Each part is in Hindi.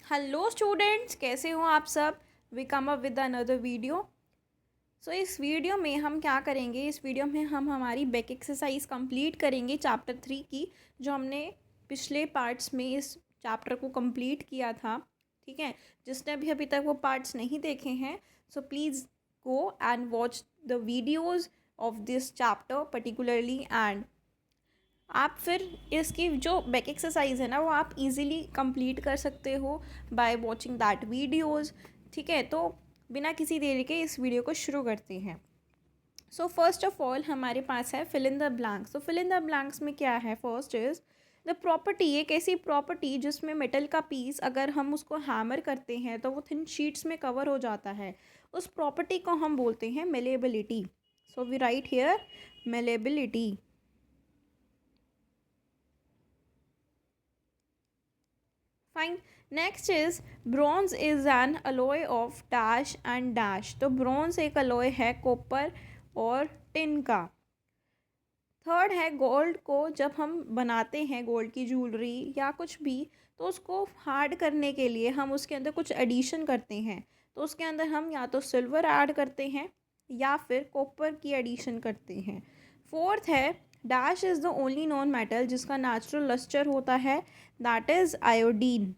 हेलो स्टूडेंट्स, कैसे हो आप सब। We come up with another video. So इस वीडियो में हम क्या करेंगे, इस वीडियो में हम हमारी बैक एक्सरसाइज कंप्लीट करेंगे चैप्टर 3 की, जो हमने पिछले पार्ट्स में इस चैप्टर को कंप्लीट किया था। ठीक है, जिसने अभी तक वो पार्ट्स नहीं देखे हैं, so please go and watch the videos of this chapter particularly. And आप फिर इसकी जो बैक एक्सरसाइज है ना, वो आप इजीली कंप्लीट कर सकते हो बाय वाचिंग दैट वीडियोस। ठीक है, तो बिना किसी देरी के इस वीडियो को शुरू करते हैं। सो फर्स्ट ऑफ ऑल हमारे पास है फिल इन द ब्लैंक्स। तो फिल इन द ब्लैंक्स में क्या है, फर्स्ट इज द प्रॉपर्टी। एक ऐसी प्रॉपर्टी जिसमें मेटल का पीस अगर हम उसको हैमर करते हैं तो वो थिन शीट्स में कवर हो जाता है। उस प्रॉपर्टी को हम बोलते हैं malleability. So we write here malleability. Fine. Next is bronze is an alloy of dash and dash. तो ब्रॉन्ज एक अलोय है कॉपर और टिन का। थर्ड है गोल्ड को जब हम बनाते हैं गोल्ड की ज्वेलरी या कुछ भी, तो उसको हार्ड करने के लिए हम उसके अंदर कुछ एडिशन करते हैं। तो उसके अंदर हम या तो सिल्वर ऐड करते हैं या फिर कॉपर की एडिशन करते हैं। फोर्थ है dash is the only non metal जिसका नेचुरल लस्टर होता है, दैट इज़ आयोडीन।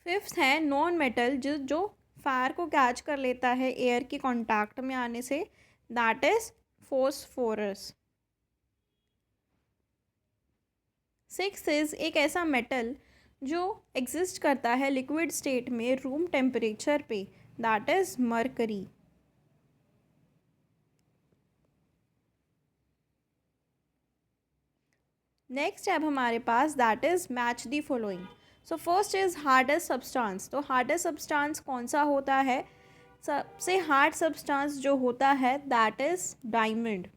फिफ्थ है नॉन मेटल जो फायर को कैच कर लेता है एयर के कांटेक्ट में आने से, that is phosphorus. Six is एक ऐसा मेटल जो एग्जिस्ट करता है लिक्विड स्टेट में रूम टेम्परेचर पे, दैट इज मरकरी। नेक्स्ट अब हमारे पास that is match the following. So first is hardest substance. तो हार्डेस्ट सब्सटेंस कौन सा होता है, सबसे हार्ड सब्सटेंस जो होता है दैट इज डायमंड।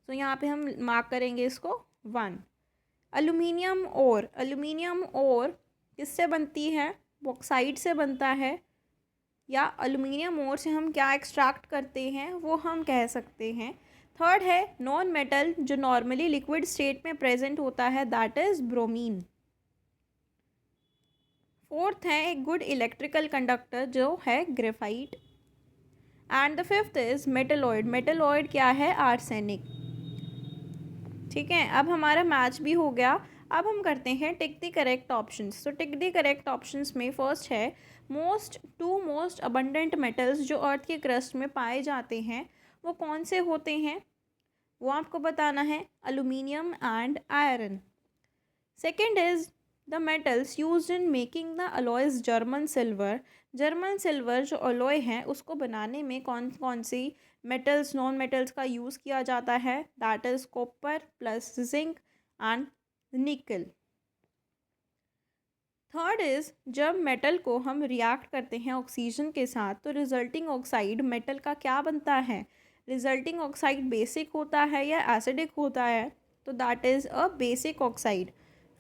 तो यहाँ पे हम मार्क करेंगे इसको 1। एल्यूमिनियम और, एल्यूमिनियम और किससे बनती है, बॉक्साइट से बनता है, या एल्यूमिनियम और से हम क्या एक्सट्रैक्ट करते हैं वो हम कह सकते हैं। थर्ड है नॉन मेटल जो नॉर्मली लिक्विड स्टेट में प्रेजेंट होता है, दैट इज ब्रोमीन। फोर्थ है एक गुड इलेक्ट्रिकल कंडक्टर जो है graphite. And the fifth is metalloid. Metalloid क्या है, आर्सेनिक। ठीक है, अब हमारा मैच भी हो गया। अब हम करते हैं टिक द करेक्ट ऑप्शंस। तो टिक द करेक्ट ऑप्शंस में फर्स्ट है टू मोस्ट अबंडेंट मेटल्स जो अर्थ के क्रस्ट में पाए जाते हैं वो कौन से होते हैं, वो आपको बताना है, aluminium and iron. Second is the metals used in making the alloys German silver. German silver जो अलॉय है उसको बनाने में कौन कौन सी मेटल्स, नॉन मेटल्स का यूज़ किया जाता है, that is copper plus zinc and निकल। थर्ड इज जब मेटल को हम रिएक्ट करते हैं ऑक्सीजन के साथ तो रिजल्टिंग ऑक्साइड मेटल का क्या बनता है, रिजल्टिंग ऑक्साइड बेसिक होता है या एसिडिक होता है, तो that is a basic oxide.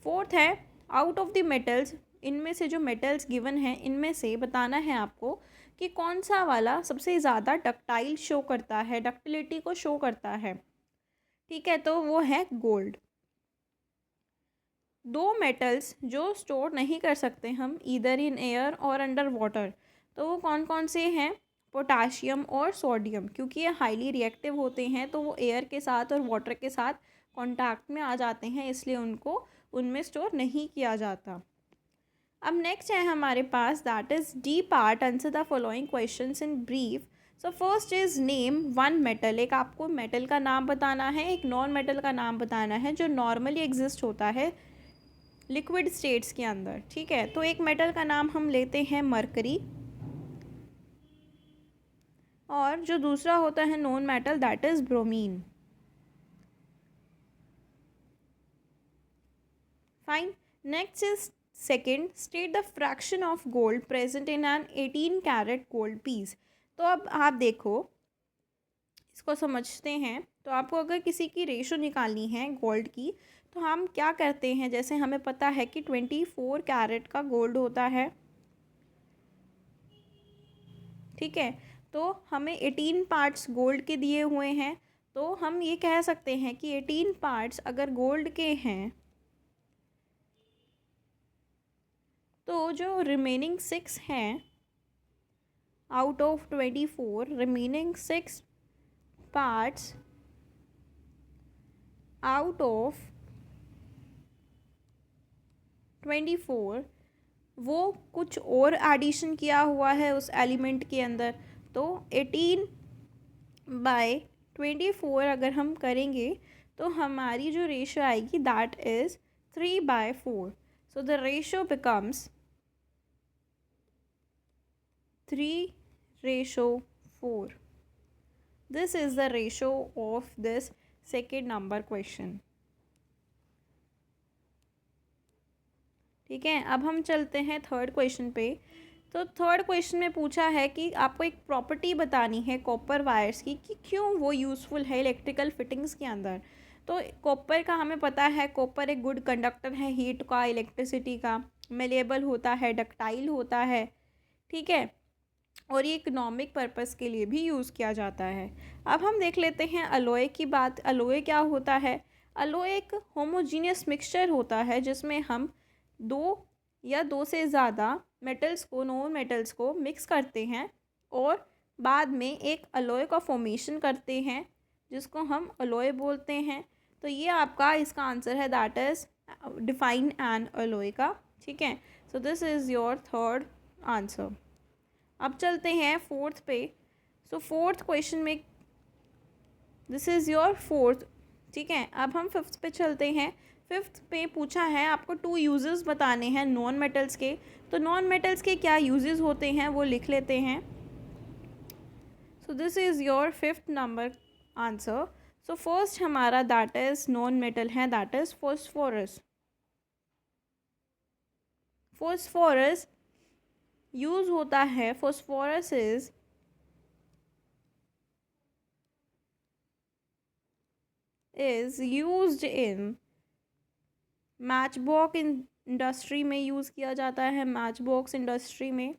Fourth है आउट ऑफ द मेटल्स, इनमें से जो मेटल्स गिवन हैं इनमें से बताना है आपको कि कौन सा वाला सबसे ज़्यादा डक्टाइल शो करता है, डक्टिलिटी को शो करता है। ठीक है, तो वो है गोल्ड। दो मेटल्स जो स्टोर नहीं कर सकते हम ईदर इन एयर और अंडर वाटर, तो वो कौन कौन से हैं, पोटाशियम और सोडियम। क्योंकि ये हाईली रिएक्टिव होते हैं तो वो एयर के साथ और वाटर के साथ कांटेक्ट में आ जाते हैं, इसलिए उनको उनमें स्टोर नहीं किया जाता। अब नेक्स्ट है हमारे पास that is D part, answer the following questions in brief. So first is name one metal. एक आपको मेटल का नाम बताना है, एक नॉन मेटल का नाम बताना है जो नॉर्मली एग्जिस्ट होता है लिक्विड स्टेट्स के अंदर। ठीक है, तो एक मेटल का नाम हम लेते हैं मरकरी, और जो दूसरा होता है non metal that is bromine. Fine. Next is second, state the fraction of gold present in an 18 carat gold piece. तो अब आप देखो, इसको समझते हैं। तो आपको अगर किसी की रेशो निकालनी है गोल्ड की, तो हम क्या करते हैं, जैसे हमें पता है कि 24 कैरेट का गोल्ड होता है। ठीक है, तो हमें 18 पार्ट्स गोल्ड के दिए हुए हैं, तो हम ये कह सकते हैं कि 18 पार्ट्स अगर गोल्ड के हैं तो जो रिमेनिंग 6 हैं out of 24, remaining 6 parts out of 24, वो कुछ और एडिशन किया हुआ है उस एलिमेंट के अंदर। तो 18/24 अगर हम करेंगे तो हमारी जो रेशो आएगी that is 3/4। So the ratio becomes 3/4। This is the ratio of this second number question. ठीक है, अब हम चलते हैं थर्ड क्वेश्चन पे। तो थर्ड क्वेश्चन में पूछा है कि आपको एक प्रॉपर्टी बतानी है कॉपर वायर्स की कि क्यों वो यूज़फुल है इलेक्ट्रिकल फिटिंग्स के अंदर। तो कॉपर का हमें पता है, कॉपर एक गुड कंडक्टर है हीट का, इलेक्ट्रिसिटी का, मेलेबल होता है, डक्टाइल होता है। ठीक है, और ये इकोनॉमिक पर्पस के लिए भी यूज़ किया जाता है। अब हम देख लेते हैं अलॉय की बात। अलॉय क्या होता है? अलॉय एक होमोजीनियस मिक्सचर होता है जिसमें हम दो या दो से ज़्यादा मेटल्स को, नॉन मेटल्स को मिक्स करते हैं और बाद में एक अलॉय का फॉर्मेशन करते हैं जिसको हम अलॉय बोलते हैं। तो ये आपका इसका आंसर है, that is define N alloy का। ठीक है, so this is your third answer. अब चलते हैं फोर्थ पे। सो फोर्थ क्वेश्चन में दिस इज़ योर फोर्थ। ठीक है, अब हम फिफ्थ पे चलते हैं। फिफ्थ पे पूछा है आपको 2 यूजेस बताने हैं नॉन मेटल्स के। तो नॉन मेटल्स के क्या यूजेस होते हैं वो लिख लेते हैं। So this is your fifth number answer. So first हमारा दैट इज़ नॉन मेटल है, that is phosphorus. Phosphorus use होता है, phosphorus is used in match box industry में यूज़ किया जाता है, मैच बॉक्स इंडस्ट्री में।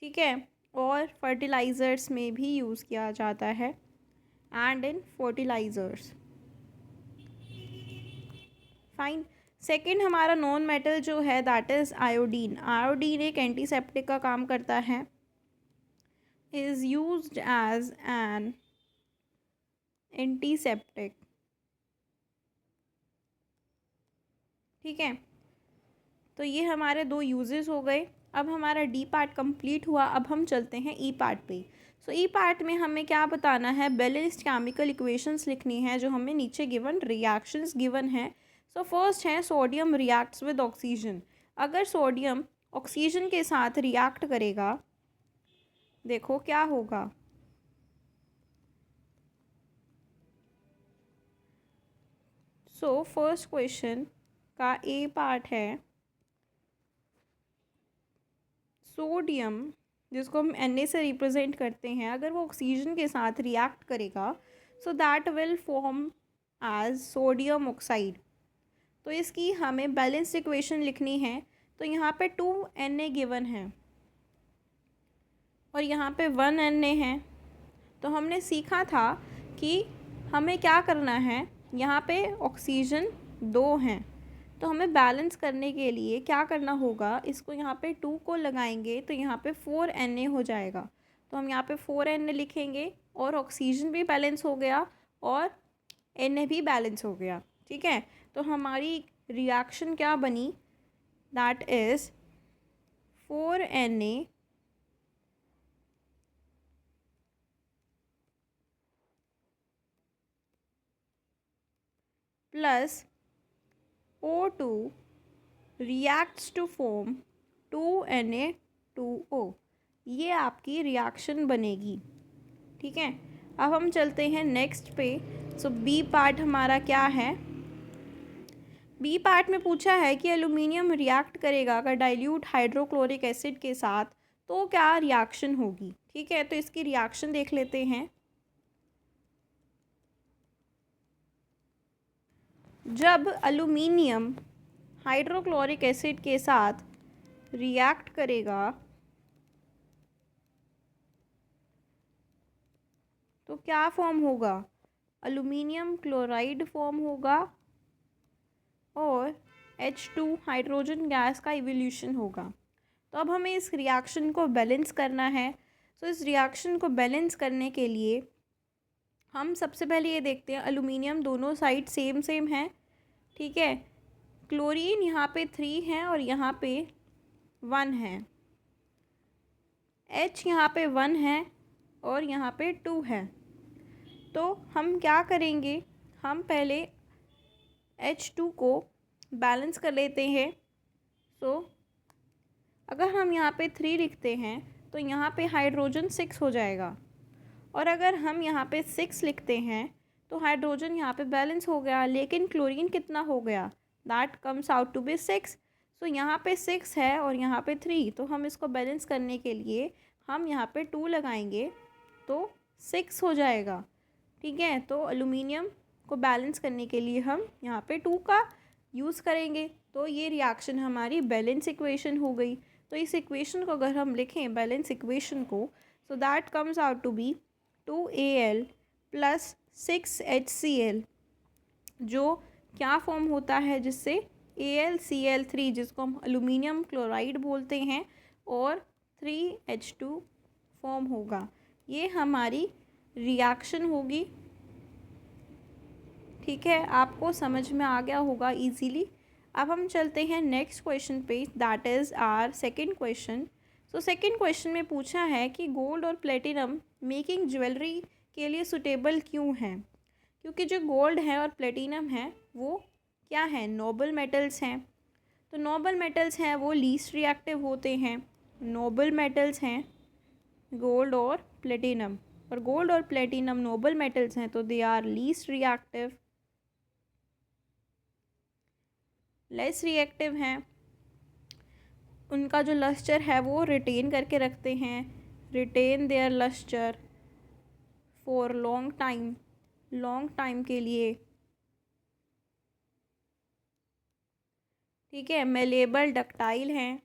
ठीक है, और फर्टिलाइज़र्स में भी यूज़ किया जाता है, and in fertilizers. Fine. Second हमारा नॉन मेटल जो है दैट इज़ आयोडीन। आयोडीन एक एंटीसेप्टिक का काम करता है, is used as an antiseptic. ठीक है, तो ये हमारे 2 यूजेस हो गए। अब हमारा डी पार्ट कंप्लीट हुआ। अब हम चलते हैं ई पार्ट पे। सो ई पार्ट में हमें क्या बताना है? बैलेंस्ड केमिकल इक्वेशंस लिखनी है जो हमें नीचे गिवन रिएक्शंस गिवन है। सो फर्स्ट है सोडियम रिएक्ट्स विद ऑक्सीजन। अगर सोडियम ऑक्सीजन के साथ रिएक्ट करेगा, देखो क्या होगा। सो फर्स्ट क्वेश्चन का ए पार्ट है सोडियम, जिसको हम Na से रिप्रेजेंट करते हैं, अगर वो ऑक्सीजन के साथ रिएक्ट करेगा so that will form as sodium oxide. तो इसकी हमें बैलेंस इक्वेशन लिखनी है। तो यहाँ पे 2Na गिवन है और यहाँ पे 1Na है। तो हमने सीखा था कि हमें क्या करना है, यहाँ पे ऑक्सीजन 2 हैं तो हमें बैलेंस करने के लिए क्या करना होगा, इसको यहाँ पे 2 को लगाएंगे तो यहाँ पे 4Na हो जाएगा। तो हम यहाँ पे 4Na लिखेंगे और ऑक्सीजन भी बैलेंस हो गया और Na भी बैलेंस हो गया। ठीक है, तो हमारी रिएक्शन क्या बनी, that is 4Na plus O2 reacts to form 2Na2O। ये आपकी रिएक्शन बनेगी। ठीक है, अब हम चलते हैं नेक्स्ट पे। सो बी पार्ट हमारा क्या है? बी पार्ट में पूछा है कि एल्यूमिनियम रिएक्ट करेगा अगर डाइल्यूट हाइड्रोक्लोरिक एसिड के साथ तो क्या रिएक्शन होगी। ठीक है, तो इसकी रिएक्शन देख लेते हैं। जब एल्यूमिनियम हाइड्रोक्लोरिक एसिड के साथ रिएक्ट करेगा तो क्या फॉर्म होगा? एल्यूमिनियम क्लोराइड फॉर्म होगा और H2 हाइड्रोजन गैस का इवोल्यूशन होगा। तो अब हमें इस रिएक्शन को बैलेंस करना है। तो इस रिएक्शन को बैलेंस करने के लिए हम सबसे पहले ये देखते हैं, एल्यूमिनियम दोनों साइड सेम सेम है, ठीक है। क्लोरीन यहाँ पे 3 है और यहाँ पे 1 है। H यहाँ पे 1 है और यहाँ पे 2 है। तो हम क्या करेंगे, हम पहले H2 को बैलेंस कर लेते हैं। तो अगर हम यहाँ पे 3 लिखते हैं तो यहाँ पे हाइड्रोजन 6 हो जाएगा, और अगर हम यहाँ पे 6 लिखते हैं तो हाइड्रोजन यहाँ पे बैलेंस हो गया, लेकिन क्लोरीन कितना हो गया, that comes out to be 6। So यहाँ पे 6 है और यहाँ पे 3, तो हम इसको बैलेंस करने के लिए हम यहाँ पे 2 लगाएंगे तो 6 हो जाएगा, ठीक है। तो एल्यूमिनियम को बैलेंस करने के लिए हम यहाँ पे 2 का यूज़ करेंगे। तो ये रिएक्शन हमारी बैलेंस इक्वेशन हो गई। तो इस इक्वेशन को अगर हम लिखें, बैलेंस इक्वेशन को, so that comes out to be 2Al plus 6HCl, जो क्या फॉर्म होता है, जिससे AlCl3, जिसको हम एल्यूमिनियम क्लोराइड बोलते हैं, और 3H2 फॉर्म होगा। ये हमारी रिएक्शन होगी, ठीक है। आपको समझ में आ गया होगा इजीली। अब हम चलते हैं नेक्स्ट क्वेश्चन पे, that is our second question. So second question में पूछा है कि गोल्ड और प्लेटिनम मेकिंग ज्वेलरी के लिए सुटेबल क्यों हैं। क्योंकि जो गोल्ड है और प्लेटिनम है वो क्या है, नोबल मेटल्स हैं। तो नोबल मेटल्स हैं वो लीस्ट रिएक्टिव होते हैं। नोबल मेटल्स हैं गोल्ड और प्लेटिनम, और गोल्ड और प्लेटिनम नोबल मेटल्स हैं, तो they are least reactive, less reactive हैं। उनका जो लस्टर है वो रिटेन करके रखते हैं, retain their lustre for long time के लिए, ठीक है। मेलेबल डक्टाइल हैं,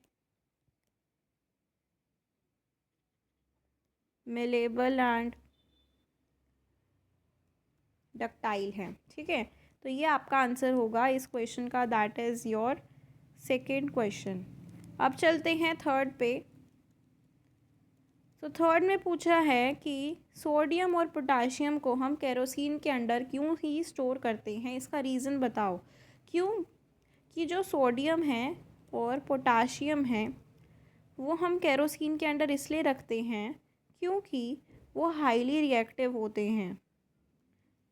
मेलेबल एंड डक्टाइल हैं, ठीक है। तो ये आपका आंसर होगा इस क्वेश्चन का, that is your second question. अब चलते हैं थर्ड पे। तो थर्ड में पूछा है कि सोडियम और पोटाशियम को हम केरोसिन के अंदर क्यों ही स्टोर करते हैं, इसका रीज़न बताओ। क्यों कि जो सोडियम है और पोटाशियम है वो हम केरोसिन के अंदर इसलिए रखते हैं क्योंकि वो हाईली रिएक्टिव होते हैं,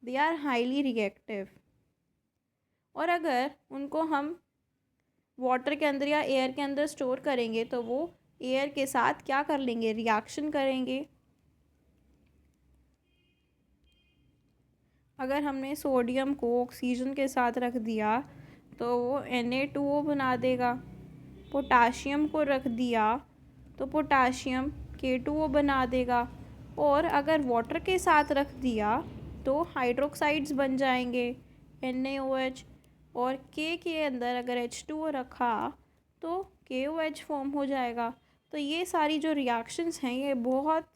दे आर हाईली रिएक्टिव। और अगर उनको हम वाटर के अंदर या एयर के अंदर स्टोर करेंगे तो वो एयर के साथ क्या कर लेंगे, रिएक्शन करेंगे। अगर हमने सोडियम को ऑक्सीजन के साथ रख दिया तो वो Na2O बना देगा, पोटाशियम को रख दिया तो पोटाशियम K2O बना देगा, और अगर वाटर के साथ रख दिया तो हाइड्रोक्साइड्स बन जाएंगे NaOH, और के अंदर अगर H2O रखा तो KOH फॉर्म हो जाएगा। तो ये सारी जो रिएक्शंस हैं ये बहुत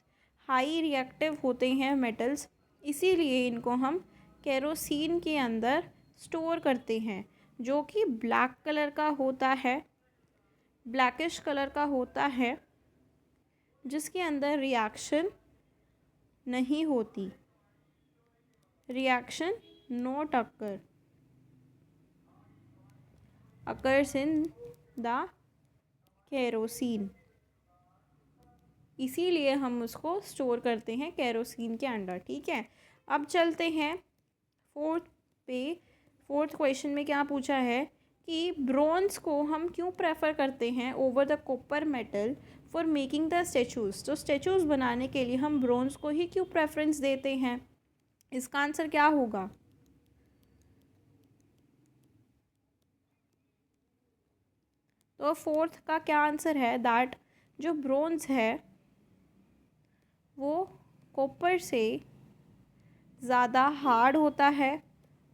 हाई रिएक्टिव होते हैं मेटल्स, इसीलिए इनको हम केरोसिन के अंदर स्टोर करते हैं, जो कि ब्लैक कलर का होता है, ब्लैकिश कलर का होता है, जिसके अंदर रिएक्शन नहीं होती, reaction not occurs in the kerosene, इसीलिए हम उसको स्टोर करते हैं केरोसिन के अंदर, ठीक है। अब चलते हैं फोर्थ पे। फोर्थ क्वेश्चन में क्या पूछा है कि ब्रॉन्ज को हम क्यों प्रेफर करते हैं over the copper metal for making the statues. तो स्टैचूज़ बनाने के लिए हम ब्रॉन्ज को ही क्यों प्रेफरेंस देते हैं, इसका आंसर क्या होगा। तो फोर्थ का क्या आंसर है, दैट जो ब्रॉन्ज है वो कॉपर से ज़्यादा हार्ड होता है,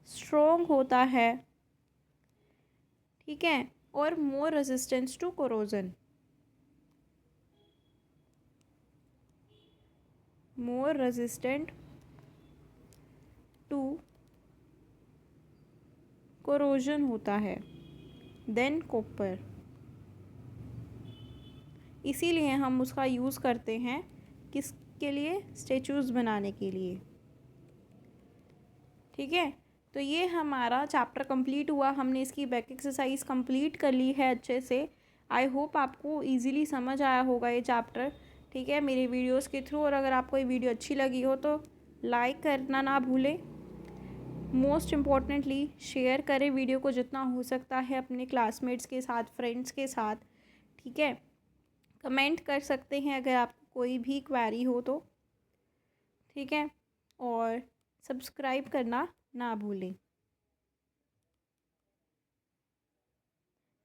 स्ट्रॉन्ग होता है, ठीक है, और more resistance to corrosion, more resistant to corrosion होता है, देन कॉपर। इसीलिए हम उसका यूज़ करते हैं किसके लिए? स्टेचूज़ बनाने के लिए। ठीक है, तो ये हमारा चैप्टर कंप्लीट हुआ। हमने इसकी बैक एक्सरसाइज कंप्लीट कर ली है अच्छे से। आई होप आपको इजीली समझ आया होगा ये चैप्टर। ठीक है, मेरे वीडियोस के थ्रू। और अगर आपको ये वीडियो अच्छी लगी हो तो लाइक करना ना भूलें। मोस्ट इम्पॉर्टेंटली शेयर करें वीडियो को जितना हो सकता है अपने क्लासमेट्स के साथ, फ्रेंड्स के साथ। ठीक है, कमेंट कर सकते हैं अगर आपको कोई भी क्वेरी हो तो। ठीक है, और सब्सक्राइब करना ना भूलें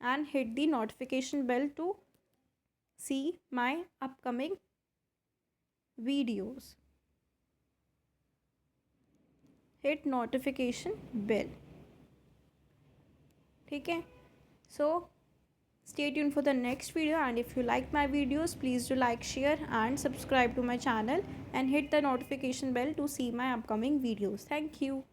and hit the notification bell to see my upcoming videos. Hit notification bell. ठीक है, so stay tuned for the next video, and if you like my videos, please do like, share and subscribe to my channel and hit the notification bell to see my upcoming videos. Thank you.